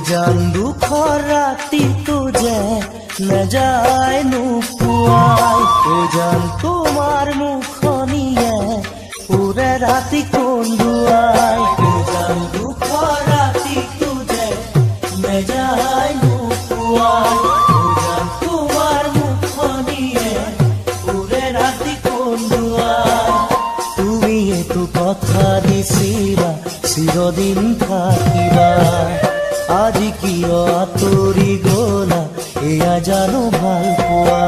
জান দুখৰ ৰাতিটো যে নেযায় নোপোৱাই জান তোমাৰ মুখনিয়ে পুৰে ৰাতি কন্দুৱাই জান দুখৰ ৰাতিটো যে নেযায় নোপোৱাই জান তোমাৰ মুখনিয়ে পুৰে ৰাতি কন্দুৱাই তুমি এইটো কথা দিছিলা চিৰদিন থাকিবা আজি কিয় আঁতৰি গলা এয়া জানো ভাল পোৱা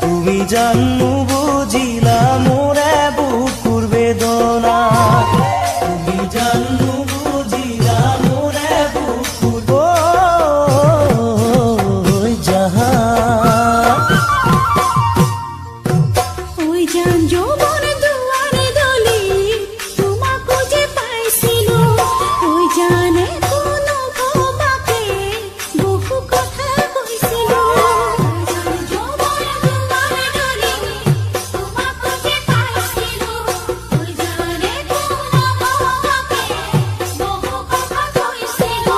তুমি জানো বুজিলা মোৰে বুকুৰ বেদনা তুমি জানো বুজিলা মোৰে বুকুৰ জাহান ওই জান যৌবন দুয়ারে দলি তোমাকে যে পাইছিলো ওই জানে কোনো তোমাকে বহু কথা কইছিলো জান যৌবন দুয়ারে দলি তোমাকে যে পাইছিলো ওই জানে কোনো তোমাকে বহু কথা কইছিলো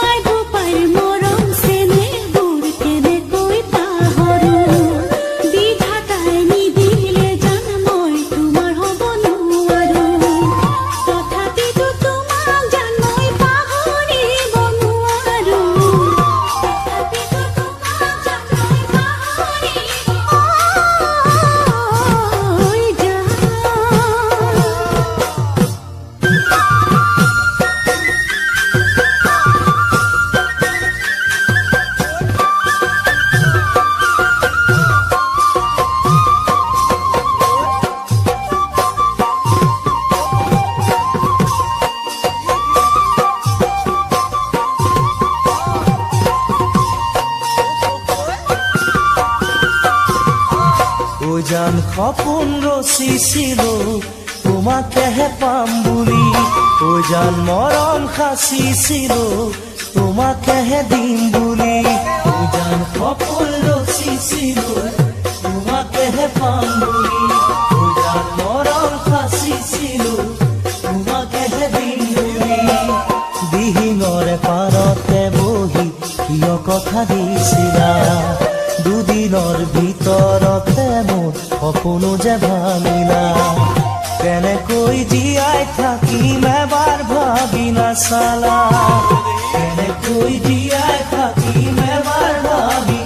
আই গোপাল মরম সেনে দূর কেনে কই পাহরু বিধাতাই নিদিলে জান মই তোমাৰ হব নোৱাৰো তথাপিতো তোমাক জান মই পাহৰিব নোৱাৰো তথাপিতো তোমাক জান মই পাহৰিব ঐ জান ও জান সপোন ৰচিছিলো তোমাকেহে পাম বুলি ও জান মৰম সাচিছিলো তোমাকেহে দিম বুলি ও জান সপোন ৰচিছিলো তোমাকেহে পাম বুলি ও জান মৰম সাচিছিলো তোমাকেহে দিম বুলি দিহিঙৰে পাৰতে বহি কিয় কথা দিছিলা দুদিনৰ ভিতৰতে মোৰ সপোনো যে ভাঙিলা কেনেকৈ জীয়াই থাকিম এবাৰ ভাবি নাচালা কেনেকৈ জীয়াই থাকিম এবাৰ ভাবি